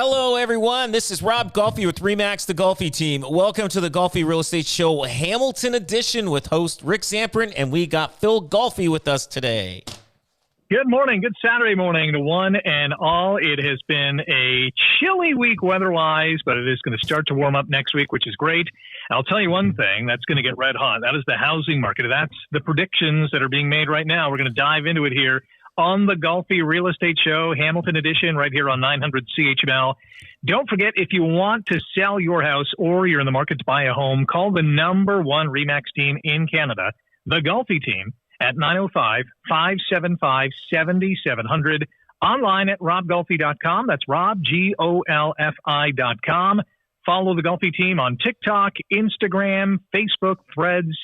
Hello, everyone. This is Rob Golfi with REMAX, the Golfi Team. Welcome to the Golfi Real Estate Show Hamilton edition with host Rick Zamperin, and we got Phil Golfi with us today. Good morning. Good Saturday morning to one and all. It has been a chilly week weather-wise, but it is going to start to warm up next week, which is great. And I'll tell you one thing that's going to get red hot. That is the housing market. That's the predictions that are being made right now. We're going to dive into it here on the Golfi Real Estate Show, Hamilton edition, right here on 900 CHML. Don't forget, if you want to sell your house or you're in the market to buy a home, call the number one REMAX team in Canada, the Golfi Team, at 905-575-7700. Online at robgolfi.com. That's Rob, Golfi.com. Follow the Golfi Team on TikTok, Instagram, Facebook, Threads,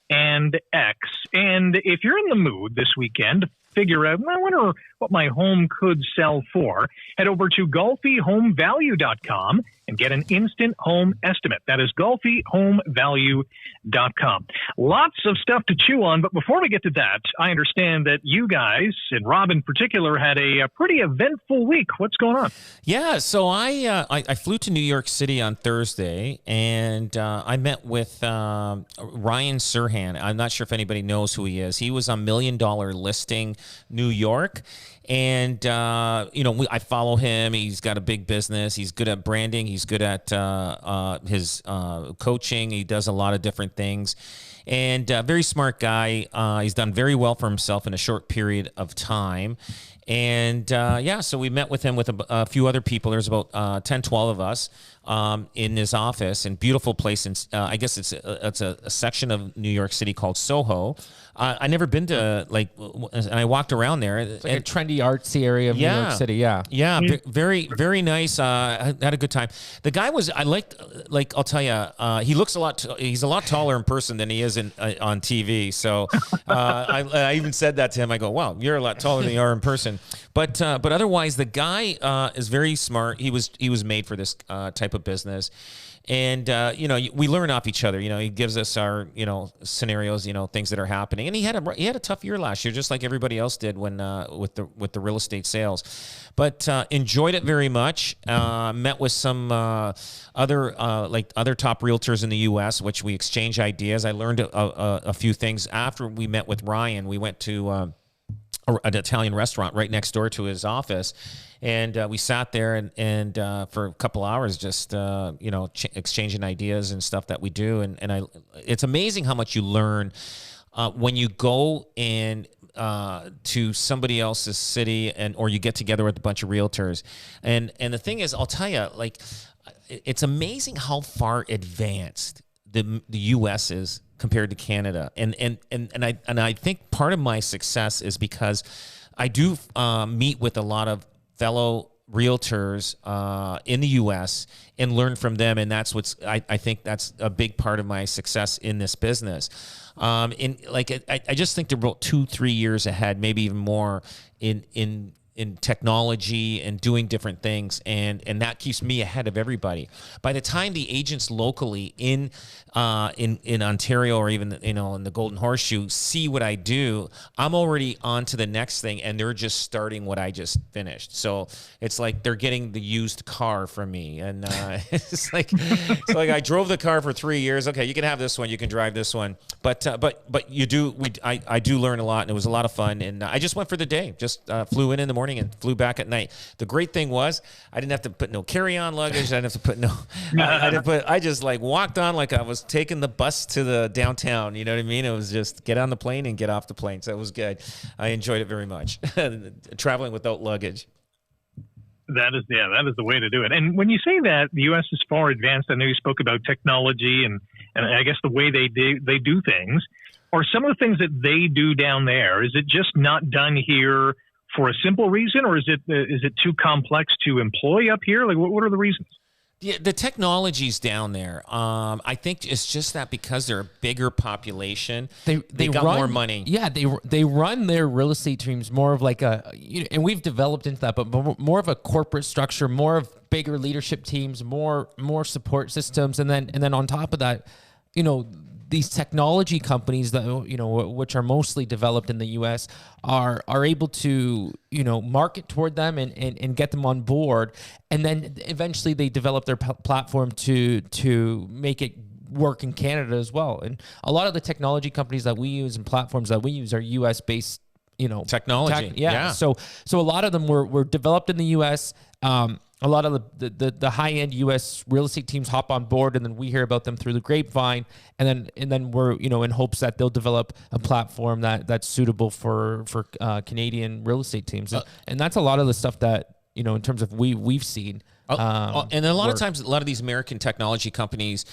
and X. And if you're in the mood this weekend to figure out, I wonder what my home could sell for, head over to golfihomevalue.com and get an instant home estimate. That is golfihomevalue.com. Lots of stuff to chew on, but before we get to that, I understand that you guys, and Rob in particular, had a pretty eventful week. What's going on? Yeah, so I flew to New York City on Thursday, and I met with Ryan Serhant. I'm not sure if anybody knows who he is. He was on $1 Million Listing New York. And, I follow him. He's got a big business. He's good at branding. He's good at his coaching. He does a lot of different things. And very smart guy. He's done very well for himself in a short period of time. And, so we met with him with a few other people. There's about 10, 12 of us in his office, and beautiful place. And I guess it's a section of New York City called Soho. I never been to, and I walked around there. It's like a trendy, artsy area of New York City, yeah. Yeah, very, very nice. I had a good time. The guy was, I'll tell you, he's a lot taller in person than he is on TV. So I even said that to him. I go, wow, you're a lot taller than you are in person. But otherwise, the guy is very smart. He was made for this type of business. And, we learn off each other. He gives us our, scenarios, things that are happening. And he had a tough year last year, just like everybody else did when with the real estate sales. But enjoyed it very much. Met with some other top realtors in the U.S., which we exchange ideas. I learned a few things after we met with Ryan. We went to an Italian restaurant right next door to his office. And we sat there and for a couple hours just, exchanging ideas and stuff that we do. And it's amazing how much you learn when you go in to somebody else's city or you get together with a bunch of realtors. And the thing is, I'll tell you, it's amazing how far advanced the U.S. is compared to Canada. And I think part of my success is because I do meet with a lot of fellow realtors in the U.S. and learn from them, and that's I think that's a big part of my success in this business. I just think they're about 2-3 years ahead, maybe even more in technology and doing different things, and that keeps me ahead of everybody. By the time the agents locally in Ontario or even in the Golden Horseshoe see what I do, I'm already on to the next thing, and they're just starting what I just finished. So it's like they're getting the used car from me, and it's like I drove the car for 3 years. Okay, you can have this one, you can drive this one, but you do. I do learn a lot, and it was a lot of fun. And I just went for the day, just flew in the morning and flew back at night. The great thing was I didn't have to put no carry-on luggage. I didn't have to put I just walked on like I was taking the bus to the downtown. You know what I mean? It was just get on the plane and get off the plane. So it was good. I enjoyed it very much. Traveling without luggage. That is the way to do it. And when you say that the U.S. is far advanced, I know you spoke about technology and I guess the way they do things. Are some of the things that they do down there, is it just not done here for a simple reason, or is it too complex to employ up here? What are the reasons? Yeah, the technology's down there. I think it's just that because they're a bigger population, they got more money. Yeah, they run their real estate teams more of like and we've developed into that, but more of a corporate structure, more of bigger leadership teams, more support systems, and then on top of that, these technology companies that, which are mostly developed in the U.S. are able to, market toward them and get them on board. And then eventually they develop their platform to make it work in Canada as well. And a lot of the technology companies that we use and platforms that we use are U.S. based, technology. Yeah. So a lot of them were developed in the U.S. A lot of the high end U.S. real estate teams hop on board, and then we hear about them through the grapevine, and then we're in hopes that they'll develop a platform that's suitable for Canadian real estate teams, and that's a lot of the stuff that in terms of we've seen. And a lot of times, a lot of these American technology companies,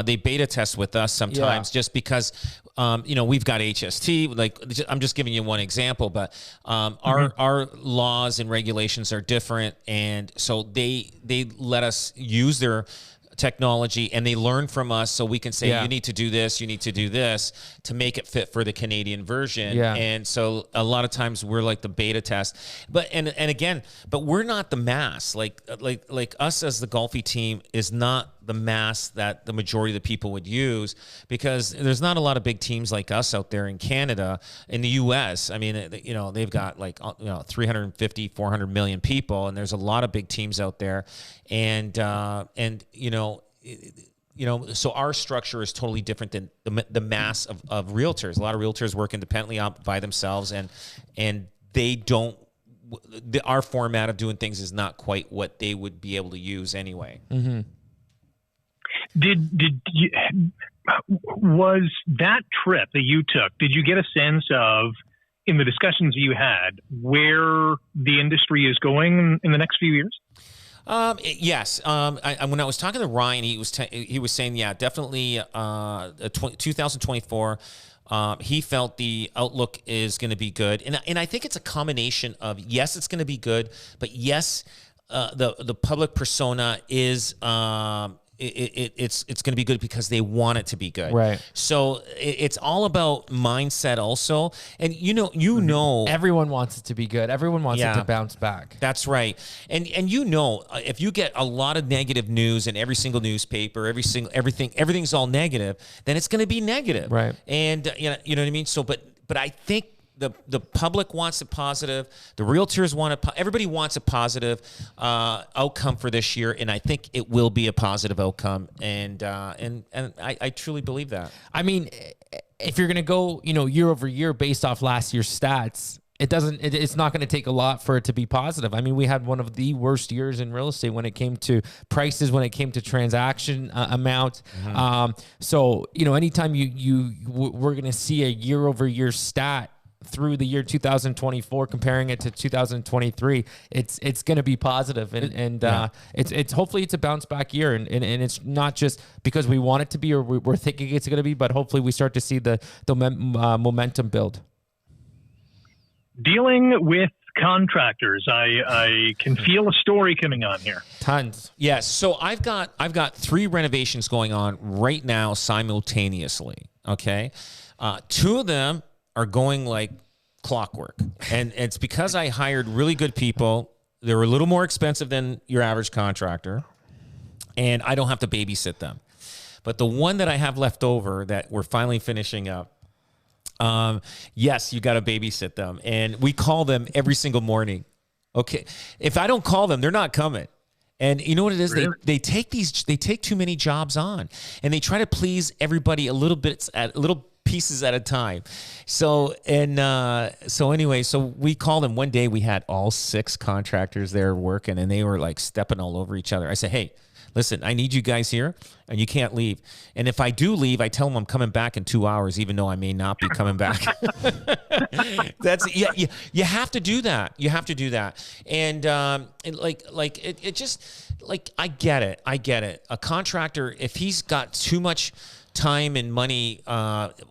they beta test with us sometimes just because, we've got HST. Like, I'm just giving you one example, but our laws and regulations are different, and so they let us use their technology, and they learn from us, so we can say, you need to do this, you need to do this to make it fit for the Canadian version. And so a lot of times we're like the beta test, but again, we're not the mass. Like us as the Golfi team is not the mass that the majority of the people would use, because there's not a lot of big teams like us out there in Canada. In the US, I mean, they've got 350, 400 million people, and there's a lot of big teams out there. And so our structure is totally different than the mass of realtors. A lot of realtors work independently by themselves, and they don't. Our format of doing things is not quite what they would be able to use anyway. Mm-hmm. Was that trip that you took, did you get a sense of, in the discussions you had, where the industry is going in the next few years? Yes. When I was talking to Ryan, he was saying, definitely 2024. He felt the outlook is going to be good, and I think it's a combination of, yes, it's going to be good, but yes, the public persona is it's going to be good because they want it to be good. Right. So it's all about mindset also. And everyone wants it to be good. Everyone wants it to bounce back. That's right. And if you get a lot of negative news in every single newspaper, everything's all negative, then it's going to be negative. Right. And you know what I mean? So but I think the public wants a positive. The realtors want everybody wants a positive outcome for this year, and I think it will be a positive outcome. And I truly believe that. I mean, if you're gonna go, year over year based off last year's stats, it's not going to take a lot for it to be positive. I mean, we had one of the worst years in real estate when it came to prices, when it came to transaction amount. Mm-hmm. So anytime we're going to see a year over year stat through the year 2024, comparing it to 2023, it's going to be positive, and it's hopefully it's a bounce back year, and it's not just because we want it to be or we're thinking it's going to be, but hopefully we start to see the momentum build. Dealing with contractors, I can feel a story coming on here. Tons. Yes. So I've got 3 renovations going on right now simultaneously. Okay. 2 of them are going like clockwork. And it's because I hired really good people. They're a little more expensive than your average contractor, and I don't have to babysit them. But the one that I have left over that we're finally finishing up, yes, you got to babysit them. And we call them every single morning. Okay. If I don't call them, they're not coming. And you know what it is? Really? They take too many jobs on, and they try to please everybody a little pieces at a time. So anyway, so we called them. One day we had all 6 contractors there working, and they were like stepping all over each other. I said, hey, listen, I need you guys here, and you can't leave. And if I do leave, I tell them I'm coming back in 2 hours, even though I may not be coming back. You have to do that. You have to do that. And it just, like, I get it. A contractor, if he's got too much time and money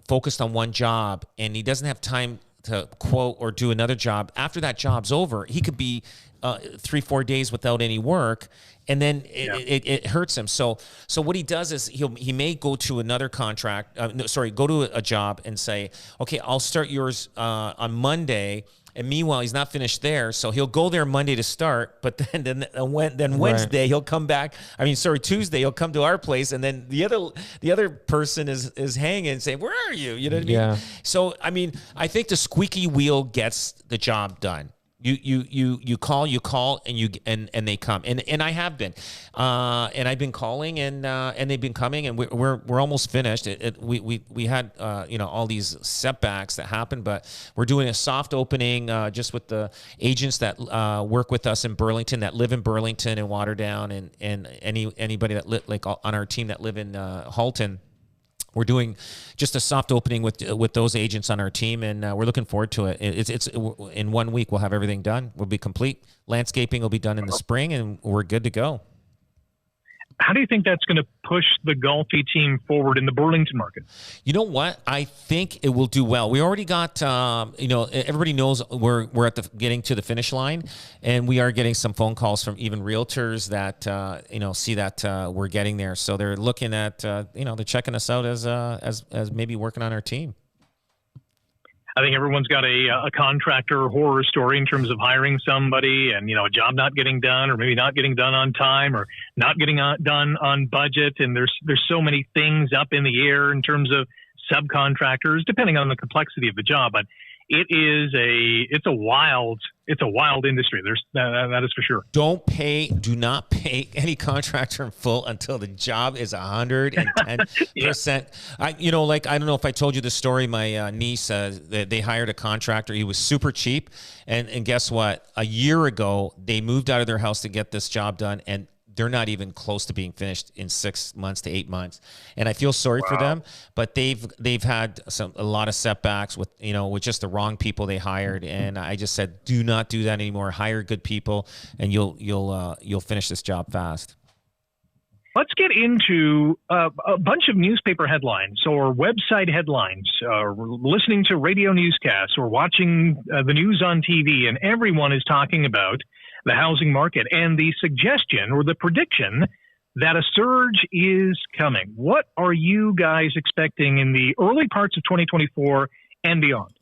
focused on one job, and he doesn't have time to quote or do another job, after that job's over, he could be 3-4 days without any work, and then it hurts him. So what he does is he may go to another go to a job and say, okay, I'll start yours on Monday, And meanwhile, he's not finished there, so he'll go there Monday to start. But then Wednesday he'll come back. Tuesday he'll come to our place, and then the other person is hanging and saying, "Where are you?" You know what I mean? Yeah. So I think the squeaky wheel gets the job done. You call, and they come, and I have been, and I've been calling, and they've been coming, and we're almost finished. We had all these setbacks that happened, but we're doing a soft opening just with the agents that work with us in Burlington, that live in Burlington and Waterdown, and anybody that like on our team that live in Halton. We're doing just a soft opening with those agents on our team, and we're looking forward to it. It's in 1 week we'll have everything done. We'll be complete. Landscaping will be done in the spring, and we're good to go. How do you think that's going to push the Golfi team forward in the Burlington market? You know what? I think it will do well. We already got, everybody knows we're getting to the finish line, and we are getting some phone calls from even realtors that, see that we're getting there. So they're looking at, they're checking us out as maybe working on our team. I think everyone's got a contractor horror story in terms of hiring somebody and, a job not getting done, or maybe not getting done on time, or not getting done on budget. And there's so many things up in the air in terms of subcontractors, depending on the complexity of the job. But it's a wild industry. That is for sure. Do not pay any contractor in full until the job is 110%. I don't know if I told you the story. My niece, they hired a contractor. He was super cheap. And guess what? A year ago, they moved out of their house to get this job done. And they're not even close to being finished in 6 months to 8 months. And I feel sorry for them, but they've had a lot of setbacks with just the wrong people they hired. And I just said, do not do that anymore. Hire good people, and you'll finish this job fast. Let's get into a bunch of newspaper headlines or website headlines, or listening to radio newscasts, or watching the news on TV, and everyone is talking about the housing market and the suggestion or the prediction that a surge is coming. What are you guys expecting in the early parts of 2024 and beyond?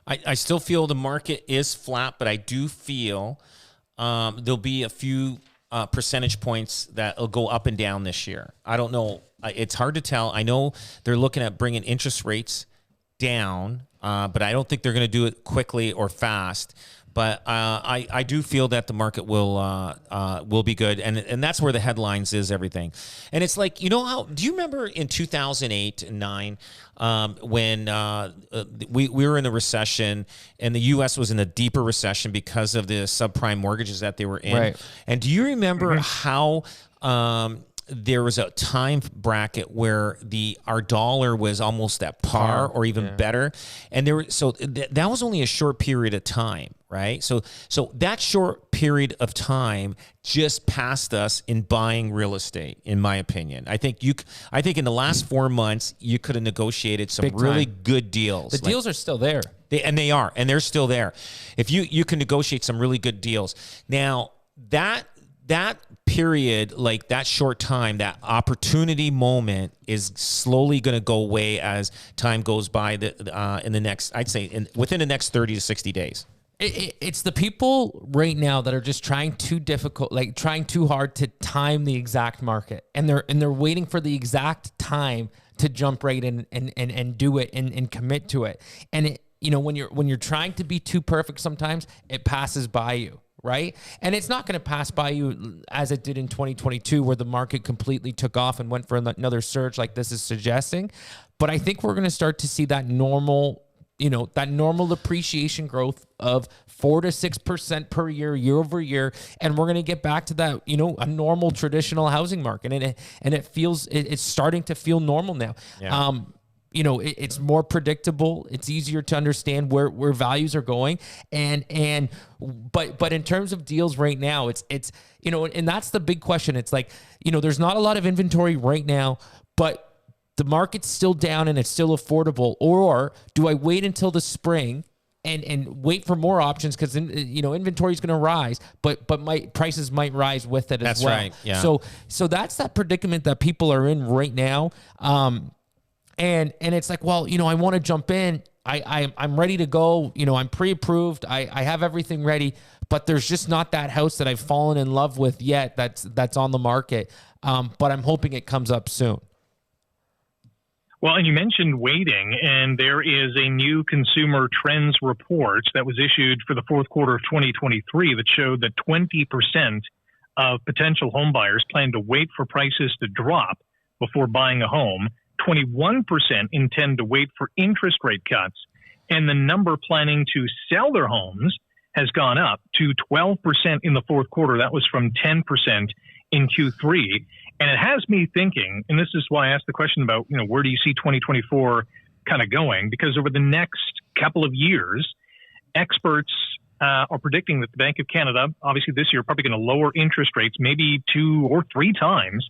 I still feel the market is flat, but I do feel there'll be a few percentage points that will go up and down this year. I don't know. It's hard to tell. I know they're looking at bringing interest rates down, but I don't think they're going to do it quickly or fast. But I do feel that the market will be good, and that's where the headlines is everything. And it's like, do you remember in 2008 and 2009 when we were in a recession, and the U.S. was in a deeper recession because of the subprime mortgages that they were in? Right. And do you remember how there was a time bracket where our dollar was almost at par or even better, and that was only a short period of time, right? So that short period of time just passed us in buying real estate, in my opinion. I think in the last 4 months you could have negotiated some really good deals. The deals are still there. They're still there. If you can negotiate some really good deals. Now that period, like that short time, that opportunity moment is slowly going to go away as time goes by in the next, I'd say within the next 30 to 60 days. It's the people right now that are just trying too hard to time the exact market, and they're waiting for the exact time to jump right in and do it and commit to it. And when you're trying to be too perfect, sometimes it passes by you. Right. And it's not going to pass by you as it did in 2022, where the market completely took off and went for another surge like this is suggesting. But I think we're going to start to see that normal appreciation growth of 4 to 6% per year over year. And we're going to get back to that, a normal traditional housing market. And it's starting to feel normal now. Yeah. It's more predictable. It's easier to understand where values are going. But in terms of deals right now, it's and that's the big question. It's like, there's not a lot of inventory right now, but the market's still down and it's still affordable. Or do I wait until the spring and wait for more options, because inventory is going to rise, but my prices might rise with it as well. That's right. Yeah. So that's that predicament that people are in right now. And it's like, well, I want to jump in. I'm ready to go. You know, I'm pre-approved. I have everything ready, but there's just not that house that I've fallen in love with yet that's on the market. But I'm hoping it comes up soon. Well, and you mentioned waiting, and there is a new consumer trends report that was issued for the fourth quarter of 2023 that showed that 20% of potential home buyers plan to wait for prices to drop before buying a home. 21% intend to wait for interest rate cuts, and the number planning to sell their homes has gone up to 12% in the fourth quarter. That was from 10% in Q3. And it has me thinking, and this is why I asked the question about, you know, where do you see 2024 kind of going? Because over the next couple of years, experts are predicting that the Bank of Canada, obviously this year, probably going to lower interest rates maybe 2 or 3 times.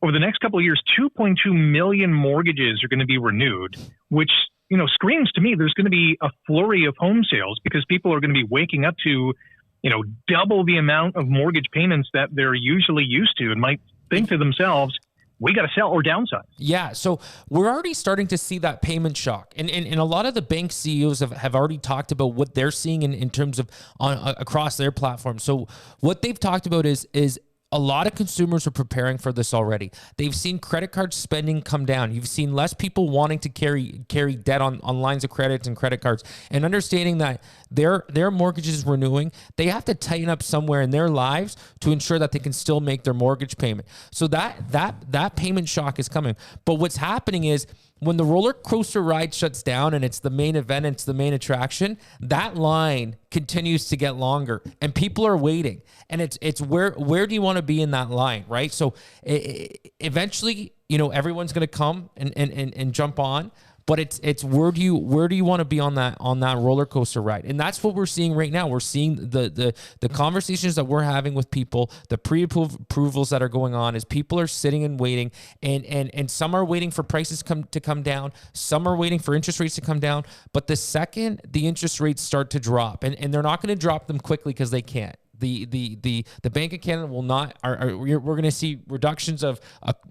Over the next couple of years, 2.2 million mortgages are going to be renewed, which, you know, screams to me there's going to be a flurry of home sales because people are going to be waking up to, you know, double the amount of mortgage payments that they're usually used to and might think to themselves, we got to sell or downsize. Yeah. So we're already starting to see that payment shock. And a lot of the bank CEOs have already talked about what they're seeing in terms of across their platform. So what they've talked about is a lot of consumers are preparing for this already. They've seen credit card spending come down. You've seen less people wanting to carry debt on lines of credit and credit cards, and understanding that their mortgage is renewing. They have to tighten up somewhere in their lives to ensure that they can still make their mortgage payment. So that payment shock is coming. But what's happening is, when the roller coaster ride shuts down and it's the main event, it's the main attraction, that line continues to get longer and people are waiting. And it's where do you want to be in that line, right? So eventually, you know, everyone's going to come and jump on. But it's where do you want to be on that roller coaster ride? And that's what we're seeing right now. We're seeing the conversations that we're having with people, the pre-approvals that are going on, is people are sitting and waiting, and some are waiting for prices to come down, some are waiting for interest rates to come down. But the second the interest rates start to drop, and they're not going to drop them quickly because they can't. The Bank of Canada will not. We're going to see reductions of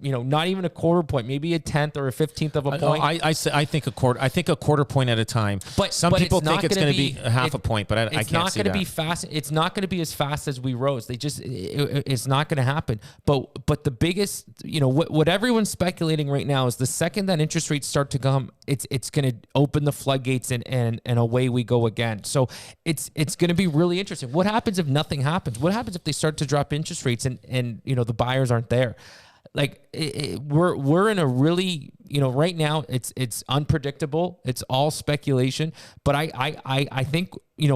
not even a quarter point, maybe a 10th or a 15th of a point. I think a quarter. I think a quarter point at a time. But some people think it's going to be a half a point, but I can't see that. It's not going to be fast. It's not going to be as fast as we rose. It's not going to happen. But the biggest, what everyone's speculating right now is the second that interest rates start to come, it's going to open the floodgates and away we go again. So it's going to be really interesting. What happens if nothing happens? What happens if they start to drop interest rates and the buyers aren't there? Like we're in a really, right now it's unpredictable. It's all speculation, but I think,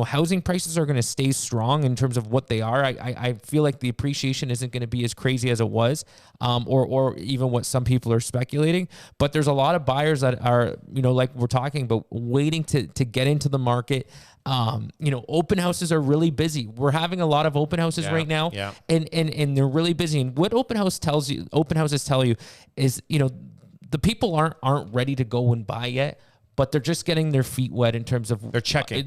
housing prices are going to stay strong in terms of what they are. I feel like the appreciation isn't going to be as crazy as it was, or even what some people are speculating, but there's a lot of buyers that are, like we're talking about, waiting to get into the market. Open houses are really busy. We're having a lot of open houses right now, and they're really busy. And what open houses tell you is, the people aren't ready to go and buy yet, but they're just getting their feet wet in terms of they're checking. Yeah,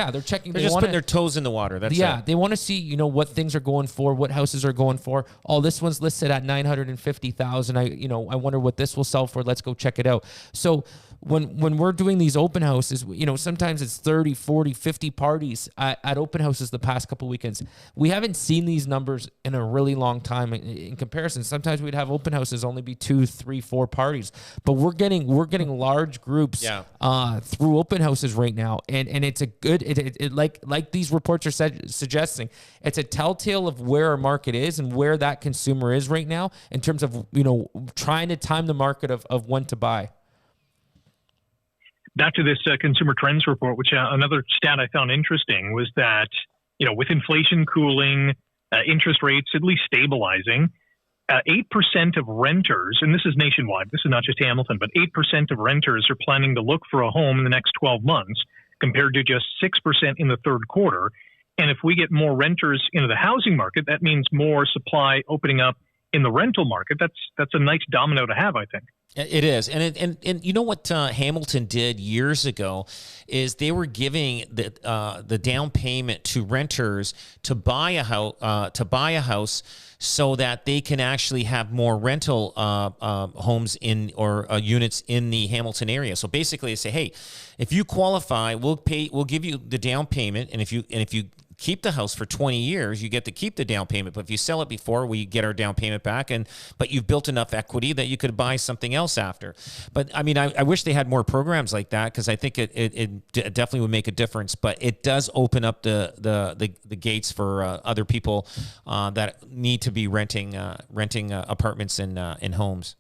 they're checking. They're just putting their toes in the water. That's it. They want to see, what things are going for, what houses are going for. Oh, this one's listed at $950,000. I wonder what this will sell for. Let's go check it out. So when we're doing these open houses, sometimes it's 30, 40, 50 parties at open houses the past couple weekends. We haven't seen these numbers in a really long time in comparison. Sometimes we'd have open houses only be 2, 3, 4 parties, but we're getting large groups through open houses right now. And it's a good, like these reports are suggesting, it's a telltale of where our market is and where that consumer is right now in terms of, trying to time the market of when to buy. Back to this consumer trends report, which another stat I found interesting was that, with inflation cooling, interest rates at least stabilizing, 8% of renters, and this is nationwide, this is not just Hamilton, but 8% of renters are planning to look for a home in the next 12 months compared to just 6% in the third quarter. And if we get more renters into the housing market, that means more supply opening up in the rental market, that's a nice domino to have, I think. It is, and you know what Hamilton did years ago is they were giving the down payment to renters to buy a house so that they can actually have more rental homes or units in the Hamilton area. So basically, they say, hey, if you qualify, we'll give you the down payment, and if you keep the house for 20 years, you get to keep the down payment. But if you sell it before, we get our down payment back. But you've built enough equity that you could buy something else after. But I mean, I wish they had more programs like that, because I think it definitely would make a difference. But it does open up the gates for other people that need to be renting apartments in homes.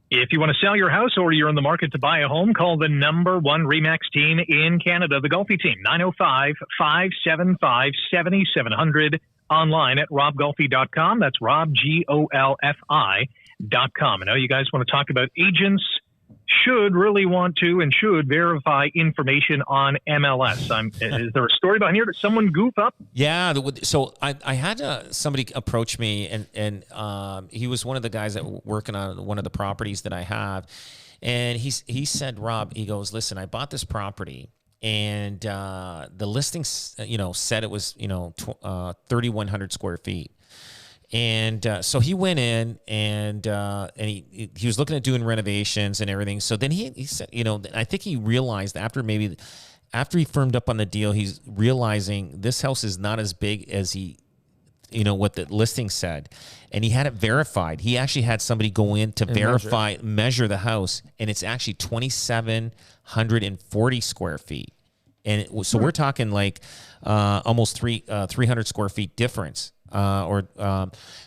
If you want to sell your house or you're in the market to buy a home, call the #1 REMAX team in Canada, the Golfi Team, 905-575-7700, online at robgolfi.com. That's Rob, GOLFI.com. I know you guys want to talk about agents should really want to and should verify information on MLS. Is there a story behind here? Did someone goof up? Yeah. So I had somebody approach me, and he was one of the guys that were working on one of the properties that I have. And he said, Rob, he goes, listen, I bought this property, and the listing, said it was, 3,100 square feet. And so he went in and he was looking at doing renovations and everything. So then he said, I think he realized after he firmed up on the deal, he's realizing this house is not as big as what the listing said. And he had it verified. He actually had somebody go in to measure the house, and it's actually 2,740 square feet. And so we're talking like almost 300 square feet difference.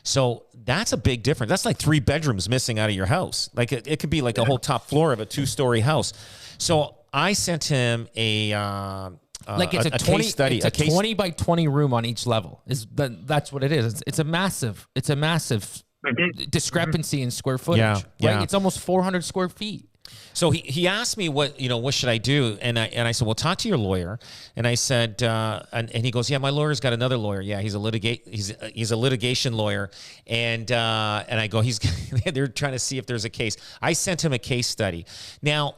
So that's a big difference. That's like 3 bedrooms missing out of your house. Like it could be like a whole top floor of a 2-story house. So I sent him a 20 case study. It's a 20 by 20 room on each level. That's what it is. It's a massive discrepancy in square footage. Yeah, right? yeah. It's almost 400 square feet. So he asked me what should I do, and I said, well, talk to your lawyer. And I said, and he goes, yeah, my lawyer's got another lawyer. Yeah, he's a litigation lawyer, and I go, they're trying to see if there's a case. I sent him a case study. Now,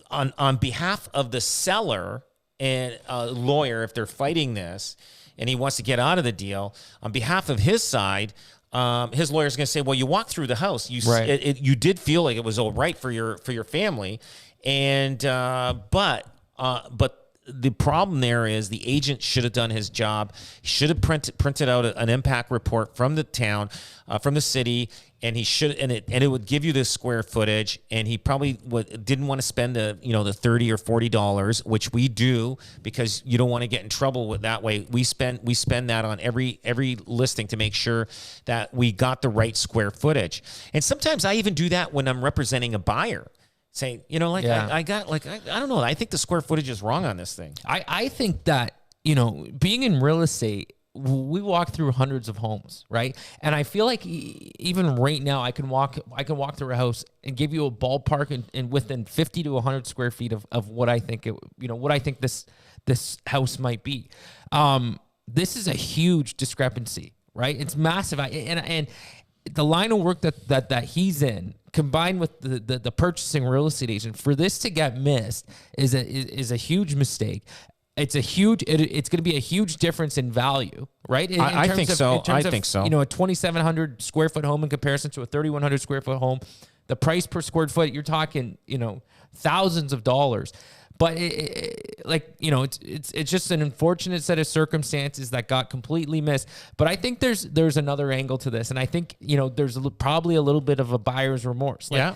on behalf of the seller and lawyer, if they're fighting this, and he wants to get out of the deal, on behalf of his side. His lawyer's going to say, well, you walked through the house. You did feel like it was all right for your family. And, but the problem there is the agent should have done his job. He should have printed out an impact report from the town, from the city, and it would give you the square footage. And he probably didn't want to spend the $30 or $40, which we do, because you don't want to get in trouble with that way. We spend that on every listing to make sure that we got the right square footage. And sometimes I even do that when I'm representing a buyer. Saying, I don't know. I think the square footage is wrong on this thing. I think that, being in real estate, we walk through hundreds of homes, right? And I feel like even right now, I can walk through a house and give you a ballpark and within 50 to 100 square feet of what I think what I think this house might be. This is a huge discrepancy, right? It's massive. And the line of work that he's in, combined with the purchasing real estate agent, for this to get missed is a huge mistake. It's going to be a huge difference in value, right? I think so. A 2,700 square foot home in comparison to a 3,100 square foot home, the price per square foot, you're talking, thousands of dollars. But it's just an unfortunate set of circumstances that got completely missed. But I think there's another angle to this, and I think there's probably a little bit of a buyer's remorse. And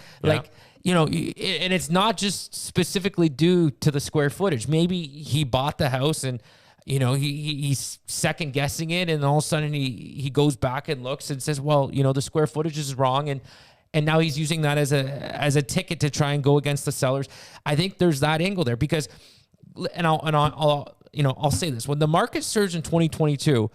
it's not just specifically due to the square footage. Maybe he bought the house and he's second guessing it, and all of a sudden he goes back and looks and says, well, the square footage is wrong, and now he's using that as a ticket to try and go against the sellers. I think there's that angle there because, I'll say this: when the market surged in 2022,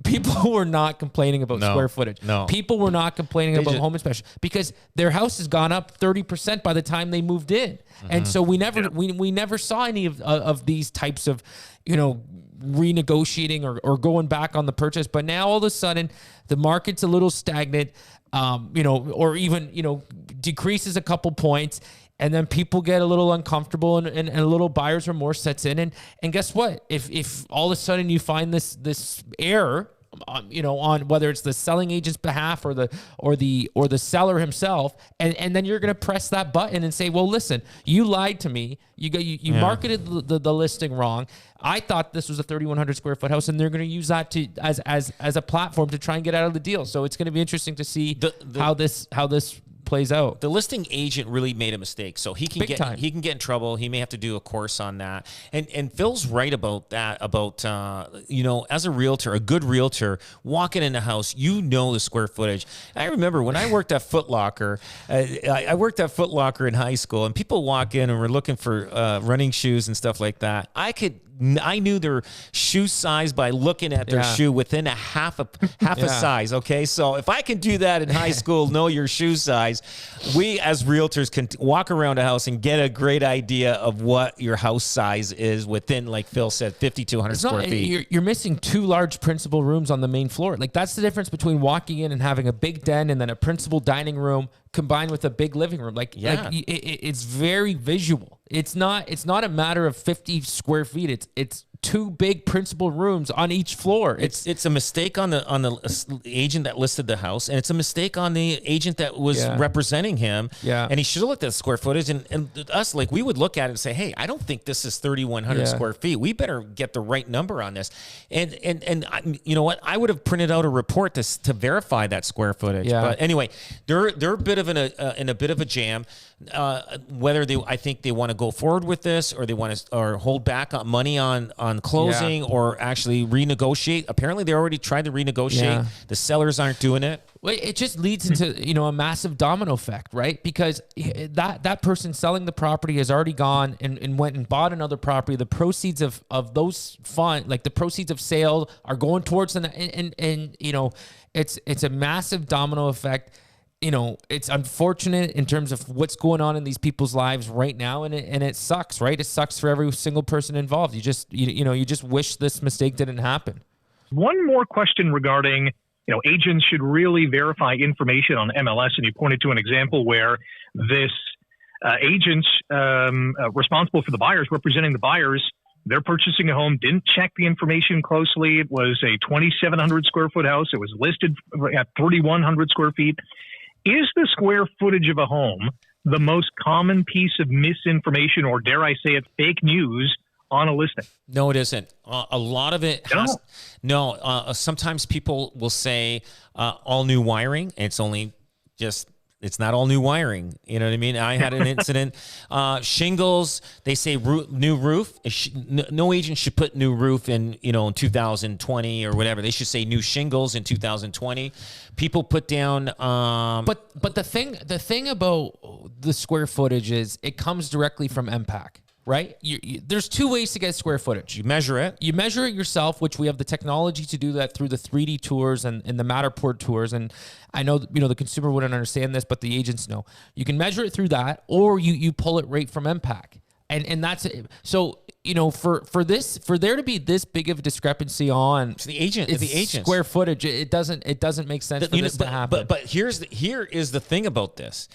People were not complaining about square footage. No. People were not complaining about home inspection because their house has gone up 30% by the time they moved in. And so we never saw any of these types of, renegotiating or going back on the purchase. But now all of a sudden the market's a little stagnant, or even, decreases a couple points. And then people get a little uncomfortable and a little buyer's remorse sets in. And guess what? If all of a sudden you find this error, on whether it's the selling agent's behalf or the seller himself, and then you're going to press that button and say, well, listen, you lied to me. You marketed the listing wrong. I thought this was a 3,100 square foot house, and they're going to use that as a platform to try and get out of the deal. So it's going to be interesting to see how this plays out. The listing agent really made a mistake, so he can get in trouble. He may have to do a course on that. And Phil's right about that. About as a realtor, a good realtor walking in a house, the square footage. I remember when I worked at Foot Locker. I worked at Foot Locker in high school, and people walk in and were looking for running shoes and stuff like that. I knew their shoe size by looking at their shoe within a half a size. Okay, so if I can do that in high school, know your shoe size, we as realtors can walk around a house and get a great idea of what your house size is within, like Phil said, 5,200 square feet. You're missing 2 large principal rooms on the main floor. Like that's the difference between walking in and having a big den and then a principal dining room combined with a big living room. It's very visual. It's not a matter of 50 square feet. It's 2 big principal rooms on each floor. It's a mistake on the agent that listed the house, and it's a mistake on the agent that was representing him. Yeah. And he should have looked at the square footage, and us, like, we would look at it and say, hey, I don't think this is 3,100 square feet. We better get the right number on this. And you know what? I would have printed out a report to verify that square footage. Yeah. But anyway, they're a bit of in a bit of a jam. Whether I think they want to go forward with this, or they want to or hold back on money on closing, or actually renegotiate. Apparently, they already tried to renegotiate. Yeah. The sellers aren't doing it. Well, it just leads into a massive domino effect, right? Because that person selling the property has already gone and went and bought another property. The proceeds of those funds, like the proceeds of sale, are going towards it's a massive domino effect. It's unfortunate in terms of what's going on in these people's lives right now, and it sucks, right? It sucks for every single person involved. You just wish this mistake didn't happen. One more question regarding, agents should really verify information on MLS, and you pointed to an example where this agent responsible for the buyers, representing the buyers, they're purchasing a home, didn't check the information closely. It was a 2,700 square foot house. It was listed at 3,100 square feet. Is the square footage of a home the most common piece of misinformation, or dare I say it, fake news on a listing? No, it isn't. A lot of it has. No, sometimes people will say all new wiring. It's only just. It's not all new wiring. You know what I mean? I had an incident. Shingles, they say new roof. No agent should put new roof in 2020 or whatever. They should say new shingles in 2020. People put down. But the thing about the square footage is it comes directly from MPAC. Right? There's 2 ways to get square footage. You measure it. You measure it yourself, which we have the technology to do that through the 3D tours and the Matterport tours. And I know, the consumer wouldn't understand this, but the agents know. You can measure it through that, or you pull it right from MPAC. And that's it. So, for there to be this big of a discrepancy on the agent square footage, it doesn't make sense for this to happen. But here is the thing about this.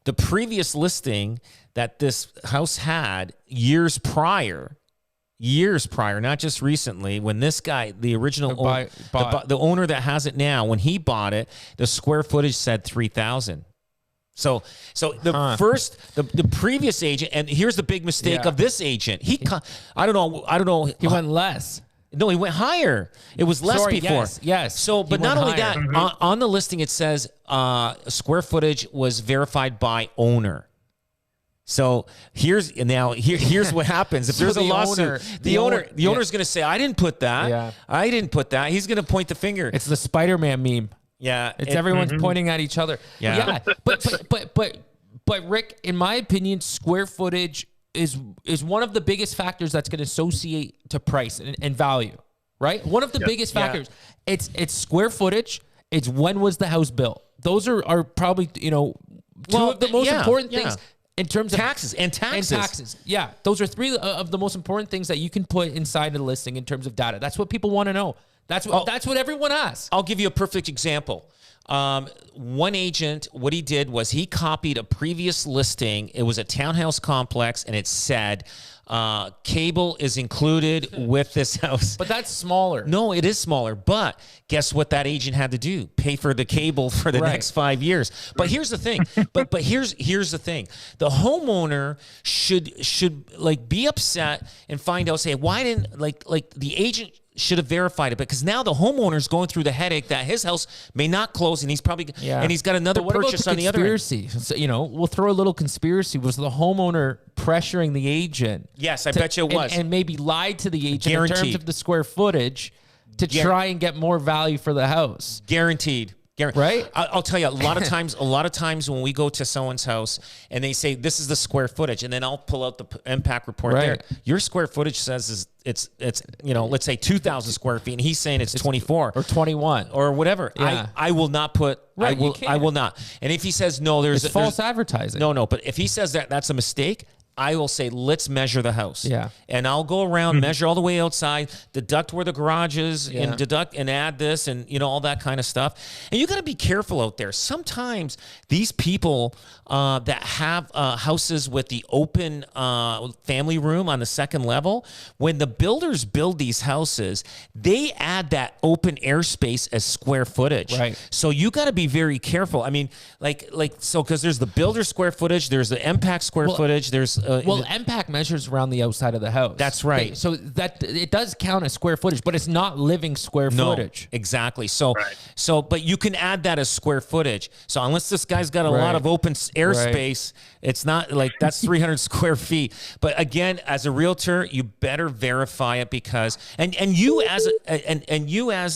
The previous listing that this house had years prior, not just recently, when this guy, the original the owner that has it now, when he bought it, the square footage said 3,000. So the previous agent, and here's the big mistake of this agent. I don't know. He went less. No, he went higher. It was less before. Yes. So, but not only that, on the listing it says square footage was verified by owner. So here's what happens if there's a lawsuit. The owner's going to say, "I didn't put that. Yeah. I didn't put that." He's going to point the finger. It's the Spider-Man meme. Yeah, it's everyone's pointing at each other. Yeah. But Rick, in my opinion, square footage is one of the biggest factors that's going to associate to price and value. right? One of the biggest factors. It's square footage. It's when was the house built. Those are probably, two of the most important things in terms of taxes. And taxes. Yeah. Those are three of the most important things that you can put inside a listing in terms of data. That's what people want to know. That's what everyone asks. I'll give you a perfect example. One agent, what he did was he copied a previous listing. It was a townhouse complex, and it said cable is included with this house. But that's smaller. No, it is smaller. But guess what that agent had to do? Pay for the cable for the next 5 years. But here's the thing. but here's the thing. The homeowner should like be upset and find out, say, why didn't like the agent should have verified it, because now the homeowner's going through the headache that his house may not close, and he's probably and he's got another purchase on the other end. So, we'll throw a little conspiracy. Was the homeowner pressuring the agent? Yes, I bet you it was, and maybe lied to the agent in terms of the square footage to try and get more value for the house. Guaranteed. Right? I'll tell you, a lot of times when we go to someone's house and they say this is the square footage, and then I'll pull out the impact report there. Your square footage says it's let's say 2,000 square feet, and he's saying it's 24 or 21 or whatever. Yeah. I will not put. Right, I will not. And if he says no, there's false advertising. No. But if he says that's a mistake, I will say, let's measure the house. Yeah. And I'll go around, measure all the way outside, deduct where the garage is, and deduct and add this and, all that kind of stuff. And you got to be careful out there. Sometimes these people that have houses with the open family room on the second level, when the builders build these houses, they add that open airspace as square footage. Right. So you got to be very careful. I mean, because there's the builder square footage, there's the impact square footage, there's impact measures around the outside of the house. That's right. Okay, so that it does count as square footage, but it's not living square footage. Exactly. So but you can add that as square footage. So unless this guy's got a lot of open airspace, it's not like that's 300 square feet. But again, as a realtor, you better verify it, because and you as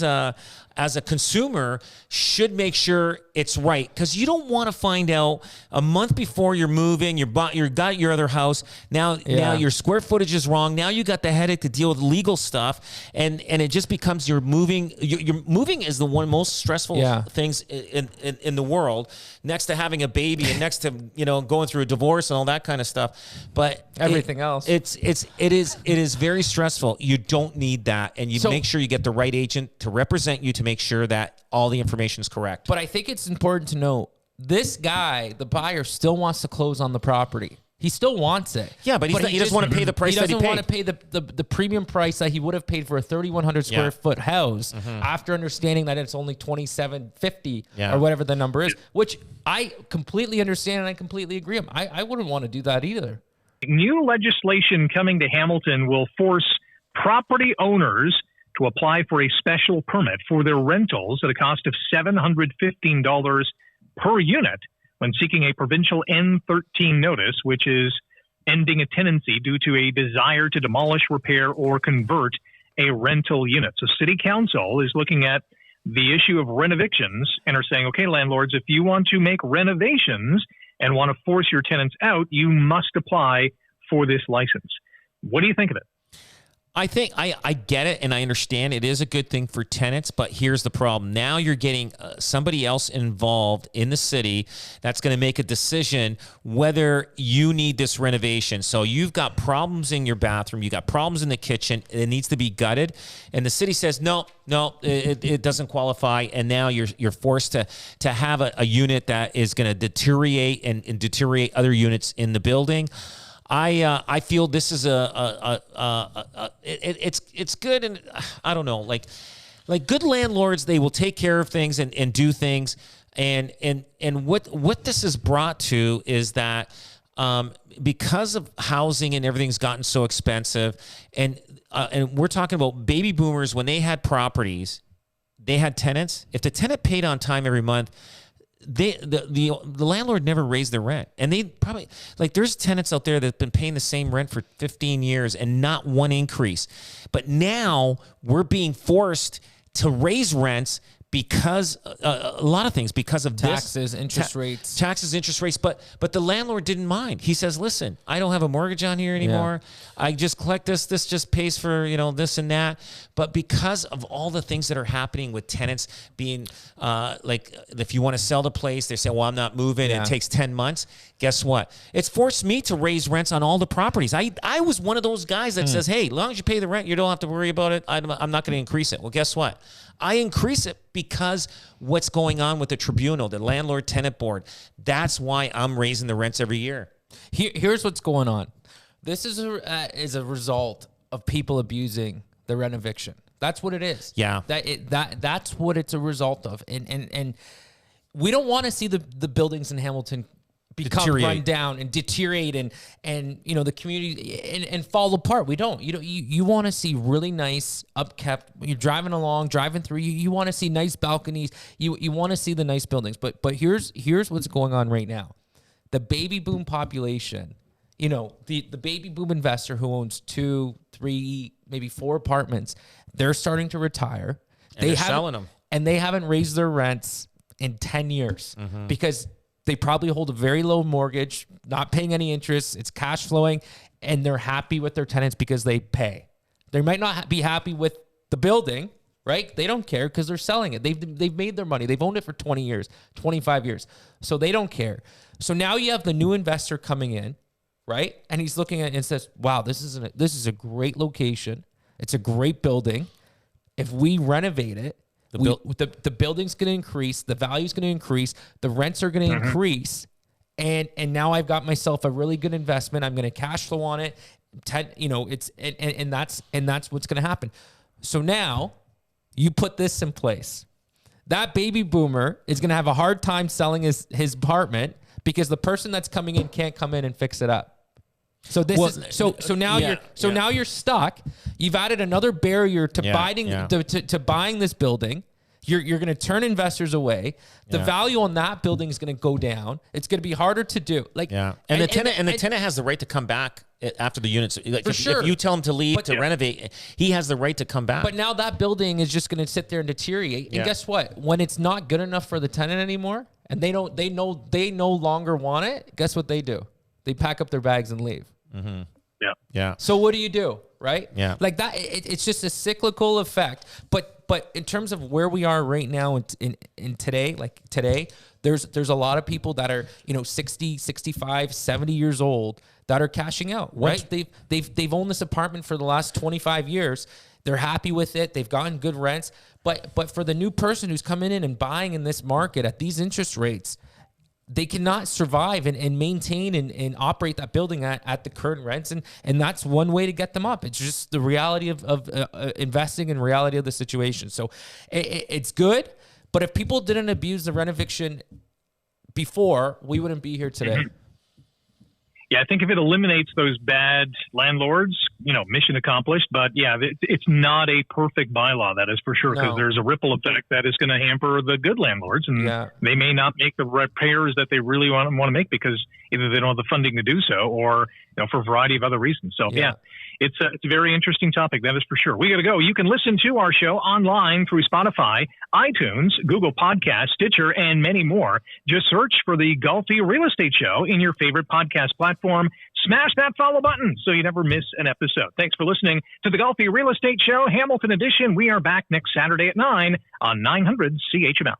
a consumer should make sure it's right, because you don't want to find out a month before you're moving, you got your other house, now your square footage is wrong, now you got the headache to deal with legal stuff, and it just becomes you're moving is the one most stressful things in the world, next to having a baby and next to going through a divorce and all that kind of stuff. But everything else, it is very stressful. You don't need that, and you make sure you get the right agent to represent you, to make sure that all the information is correct. But I think it's important to know this guy, the buyer, still wants to close on the property. He still wants it. Yeah, but he doesn't want to pay the price that he paid. He doesn't want to pay the premium price that he would have paid for a 3,100 square foot house, after understanding that it's only $2,750 or whatever the number is, which I completely understand and I completely agree. I wouldn't want to do that either. New legislation coming to Hamilton will force property owners to apply for a special permit for their rentals at a cost of $715 per unit when seeking a provincial N13 notice, which is ending a tenancy due to a desire to demolish, repair, or convert a rental unit. So City Council is looking at the issue of renovictions and are saying, okay, landlords, if you want to make renovations and want to force your tenants out, you must apply for this license. What do you think of it? I think I get it, and I understand it is a good thing for tenants, but here's the problem. Now you're getting somebody else involved in the city that's going to make a decision whether you need this renovation. So you've got problems in your bathroom, you got problems in the kitchen, it needs to be gutted, and the city says, no, it doesn't qualify, and now you're forced to have a unit that is going to deteriorate and deteriorate other units in the building. I feel this is it's good, and I don't know, like good landlords, they will take care of things and do things, and what this has brought to is that because of housing and everything's gotten so expensive, and we're talking about baby boomers, when they had properties, they had tenants. If the tenant paid on time every month, the landlord never raised their rent, and they probably, like, there's tenants out there that've been paying the same rent for 15 years and not one increase. But now we're being forced to raise rents because a lot of things, because of Taxes, interest rates. Taxes, interest rates, but the landlord didn't mind. He says, listen, I don't have a mortgage on here anymore. I just collect this. This just pays for, this and that. But because of all the things that are happening with tenants being like, if you want to sell the place, they say, well, I'm not moving. It takes 10 months. Guess what? It's forced me to raise rents on all the properties. I was one of those guys that says, hey, as long as you pay the rent, you don't have to worry about it. I'm not going to increase it. Well, guess what? I increase it because what's going on with the tribunal, the landlord-tenant board. That's why I'm raising the rents every year. Here's what's going on. This is a result of people abusing the rent eviction. That's what it is. Yeah. That's what it's a result of. And we don't want to see the buildings in Hamilton become run down and deteriorate and the community and fall apart. We don't. You want to see really nice, upkept. You're driving through. You want to see nice balconies. You want to see the nice buildings. But here's what's going on right now. The baby boom population. The baby boom investor who owns 2, 3, maybe 4 apartments. They're starting to retire. And they're selling them, and they haven't raised their rents in 10 years because they probably hold a very low mortgage, not paying any interest. It's cash flowing, and they're happy with their tenants because they pay. They might not be happy with the building, right? They don't care because they're selling it. They've made their money. They've owned it for 20 years, 25 years. So they don't care. So now you have the new investor coming in, right? And he's looking at it and says, wow, this is a great location. It's a great building. If we renovate it, the building's going to increase, the value's going to increase, the rents are going to increase, and now I've got myself a really good investment. I'm going to cash flow on it. And that's what's going to happen. So now you put this in place. That baby boomer is going to have a hard time selling his apartment because the person that's coming in can't come in and fix it up. So now you're stuck. You've added another barrier to buying this building. You're going to turn investors away. The value on that building is going to go down. It's going to be harder to do. And the tenant has the right to come back after the units. If you tell him to leave renovate, he has the right to come back. But now that building is just going to sit there and deteriorate. And guess what? When it's not good enough for the tenant anymore, and they no longer want it, guess what they do? They pack up their bags and leave. Mm-hmm. Yeah. So what do you do, right? Yeah. Like that, it's just a cyclical effect. But in terms of where we are right now in today, there's a lot of people that are 60, 65, 70 years old that are cashing out. Right? They've owned this apartment for the last 25 years. They're happy with it. They've gotten good rents. But for the new person who's coming in and buying in this market at these interest rates, they cannot survive and maintain and operate that building at the current rents. And that's one way to get them up. It's just the reality of investing and reality of the situation. So it's good. But if people didn't abuse the rent eviction before, we wouldn't be here today. Mm-hmm. Yeah, I think if it eliminates those bad landlords, mission accomplished. But yeah, it's not a perfect bylaw, that is for sure, because there's a ripple effect that is going to hamper the good landlords, and they may not make the repairs that they really want to make because either they don't have the funding to do so, or for a variety of other reasons. So it's a very interesting topic, that is for sure. We got to go. You can listen to our show online through Spotify, iTunes, Google Podcasts, Stitcher, and many more. Just search for the Golfi Real Estate Show in your favorite podcast platform. Smash that follow button so you never miss an episode. Thanks for listening to the Golfi Real Estate Show, Hamilton Edition. We are back next Saturday at 9 on 900 CHML.